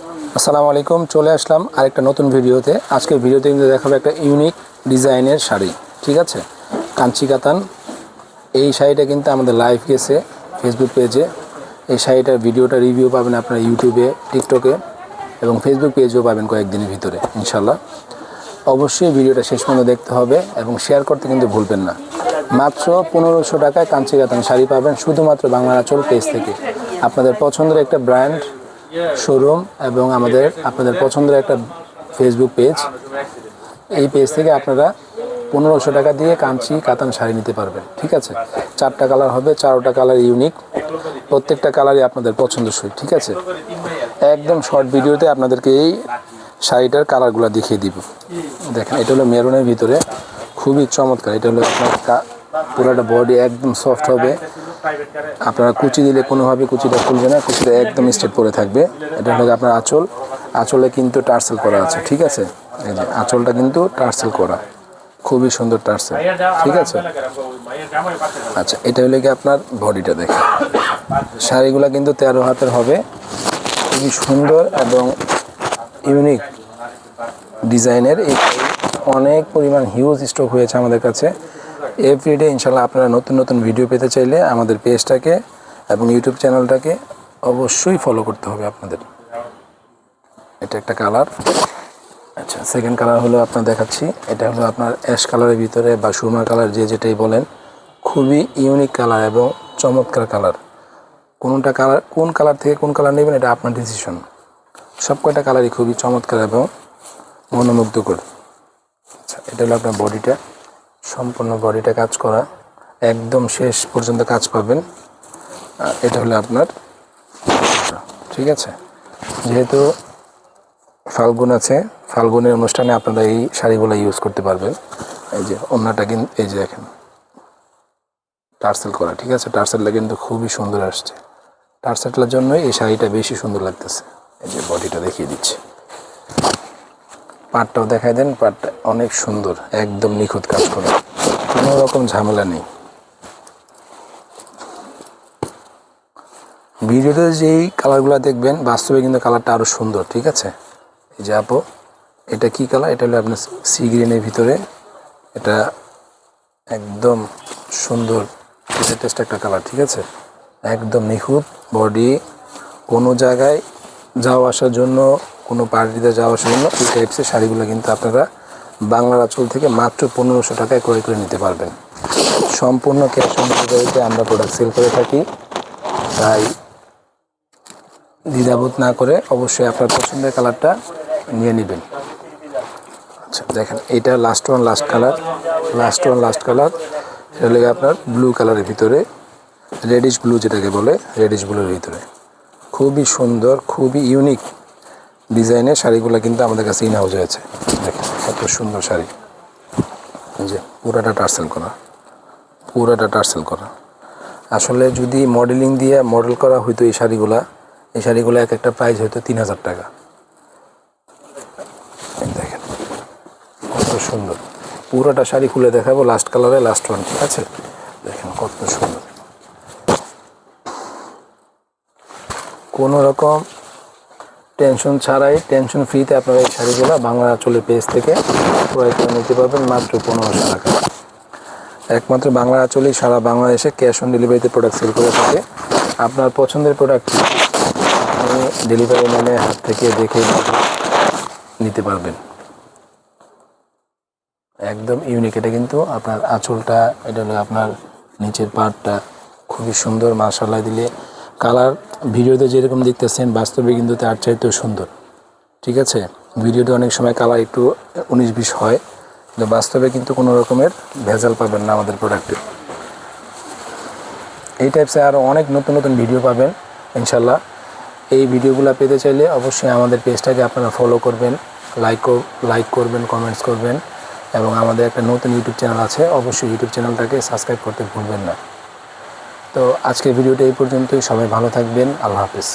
আসসালামু আলাইকুম, চলে আসলাম আরেকটা নতুন ভিডিওতে। আজকের ভিডিওতে কিন্তু দেখাবো একটা ইউনিক ডিজাইনের শাড়ি। ঠিক আছে, কাঞ্চি কাতান। এই শাড়িটা কিন্তু আমাদের লাইভ গেছে ফেসবুক পেজে। এই শাড়িটার ভিডিওটা রিভিউ পাবেন আপনারা ইউটিউবে, টিকটকে এবং ফেসবুক পেজেও পাবেন কয়েকদিনের ভিতরে ইনশাল্লাহ। অবশ্যই ভিডিওটা শেষ পর্যন্ত দেখতে হবে এবং শেয়ার করতে কিন্তু ভুলবেন না। মাত্র 1500 টাকায় কাঞ্চি কাতান শাড়ি পাবেন শুধুমাত্র বাংলা আঁচল পেজ থেকে। আপনাদের পছন্দের একটা ব্র্যান্ড শোরুম এবং আপনাদের পছন্দের একটা ফেসবুক পেজ, এই পেজ থেকে আপনারা 1500 টাকা দিয়ে কাঞ্চি কাতান শাড়ি নিতে পারবেন। ঠিক আছে, 4টা কালার হবে, 4টা কালার ইউনিক, প্রত্যেকটা কালারই আপনাদের পছন্দসই। ঠিক আছে, একদম শর্ট ভিডিওতে আপনাদেরকে এই শাড়িটার কালারগুলো দেখিয়ে দিব। দেখেন, এটা হলো মেরুনের ভিতরে, খুবই চমৎকার। এটা হলো আপনার পুরোটা বডি একদম সফট হবে। আপনারা কুচি দিলে কোনোভাবে কুচিটা খুলবে না, কুচিটা একদম স্ট্রেট পরে থাকবে। এটা হলো আপনার আঁচল, আঁচলে কিন্তু টার্সেল করা আছে। ঠিক আছে, এই যে আঁচলটা কিন্তু টার্সেল করা, খুবই সুন্দর টার্সেল। ঠিক আছে, আচ্ছা, এটা হলো কি আপনার বডিটা। দেখেন, শাড়িগুলো কিন্তু 13 হাতের হবে, খুবই সুন্দর এবং ইউনিক ডিজাইনের। এই অনেক পরিমাণ হিউজ স্টক হয়েছে আমাদের কাছে। এভরিডে ইনশাল্লাহ আপনারা নতুন নতুন ভিডিও পেতে চাইলে আমাদের পেজটাকে এবং ইউটিউব চ্যানেলটাকে অবশ্যই ফলো করতে হবে আপনাদের। এটা একটা কালার। আচ্ছা, সেকেন্ড কালার হলো আপনার দেখাচ্ছি। এটা হলো আপনার অ্যাশ কালারের ভিতরে বা সুরমা কালার, যে যেটাই বলেন, খুবই ইউনিক কালার এবং চমৎকার কালার। কোন কালার থেকে কোন কালার নেবেন এটা আপনার ডিসিশন। সব কয়টা কালারই খুবই চমৎকার এবং মনোমুগ্ধকর। আচ্ছা, এটা হলো আপনার বডিটা, সম্পূর্ণ বডিটা কাজ করা, একদম শেষ পর্যন্ত কাজ পাবেন। এটা হলো আপনার, ঠিক আছে, যেহেতু ফাল্গুন আছে, ফাল্গুনের অনুষ্ঠানে আপনারা এই শাড়িগুলো ইউজ করতে পারবেন। এই যে ওড়নাটা কিন্তু এই যে দেখেন টার্সেল করা। ঠিক আছে, টার্সেলটা কিন্তু খুবই সুন্দর আসছে। টার্সেলটার জন্যই এই শাড়িটা বেশি সুন্দর লাগতেছে। এই যে বডিটা দেখিয়ে দিচ্ছি, পাটটাও দেখাই দেন। পাটটা অনেক সুন্দর, একদম নিখুঁত কাজ করা, কোনো রকম ঝামেলা নেই। ভিডিওতে যেই কালারগুলো দেখবেন বাস্তবে কিন্তু কালারটা আরও সুন্দর। ঠিক আছে, এই যে আপু, এটা কি কালার? এটা হলো আপনার সি গ্রিনের ভিতরে, এটা একদম সুন্দর লেটেস্ট একটা কালার। ঠিক আছে, একদম নিখুঁত বডি, কোনো জায়গায় যাওয়া আসার জন্য, কোনো পার্টিতে যাওয়া আসার জন্য এই টাইপসের শাড়িগুলো কিন্তু আপনারা বাংলার আঁচল থেকে মাত্র 1500 টাকায় ক্রয় করে নিতে পারবেন। সম্পূর্ণ ক্যাশ অন ডেলিভারিতে আমরা প্রোডাক্ট সেল করে থাকি, তাই দ্বিধাবোধ না করে অবশ্যই আপনার পছন্দের কালারটা নিয়ে নেবেন। আচ্ছা, দেখেন, এইটা লাস্ট কালার। এটা লেগে আপনার ব্লু কালারের ভিতরে, রেডিশ ব্লু যেটাকে বলে, রেডিশ ব্লুর ভিতরে খুবই সুন্দর, খুবই ইউনিক ডিজাইনের শাড়িগুলো কিন্তু আমাদের কাছে ইন হাউস হয়েছে। দেখেন কত সুন্দর শাড়ি, যে পুরাটা টার্সেল করা। আসলে যদি মডেলিং দিয়ে মডেল করা হইতো এই শাড়িগুলো এক একটা প্রাইস হয়তো 3000 টাকা। দেখেন কত সুন্দর, পুরোটা শাড়ি খুলে দেখাবো, লাস্ট কালারে লাস্ট ওয়ান। ঠিক আছে, দেখেন কত সুন্দর, কোনো রকম টেনশন ছাড়াই, টেনশন ফ্রিতে আপনারা এই শাড়িগুলো বাংলা আঁচলের পেজ থেকে ক্রয় করে নিতে পারবেন মাত্র 1500 টাকা। একমাত্র বাংলা আঁচলেই সারা বাংলাদেশে ক্যাশ অন ডেলিভারিতে প্রোডাক্ট সেল করে থাকে। আপনার পছন্দের প্রোডাক্ট আপনি ডেলিভারি ম্যানের হাত থেকে দেখে নিতে পারবেন। একদম ইউনিক। এটা কিন্তু আপনার আঁচলটা, এটা হলো আপনার নিচের পার্টটা খুবই সুন্দর। মাশাআল্লাহ দিলে কালার ভিডিওতে যেরকম দেখতেছেন বাস্তবে কিন্তু তার চাইতেও সুন্দর। ঠিক আছে, ভিডিওতে অনেক সময় কালার একটু 19-20 হয়, কিন্তু বাস্তবে কিন্তু কোনো রকমের ভেজাল পাবেন না আমাদের প্রোডাক্টে। এই টাইপসে আরও অনেক নতুন নতুন ভিডিও পাবেন ইনশাল্লাহ। এই ভিডিওগুলো পেতে চাইলে অবশ্যই আমাদের পেজটাকে আপনারা ফলো করবেন, লাইক করবেন, কমেন্টস করবেন এবং আমাদের একটা নতুন ইউটিউব চ্যানেল আছে, অবশ্যই ইউটিউব চ্যানেলটাকে সাবস্ক্রাইব করতে ভুলবেন না। তো আজকের ভিডিওটা এই পর্যন্তই। সবাই ভালো থাকবেন, আল্লাহ হাফেজ।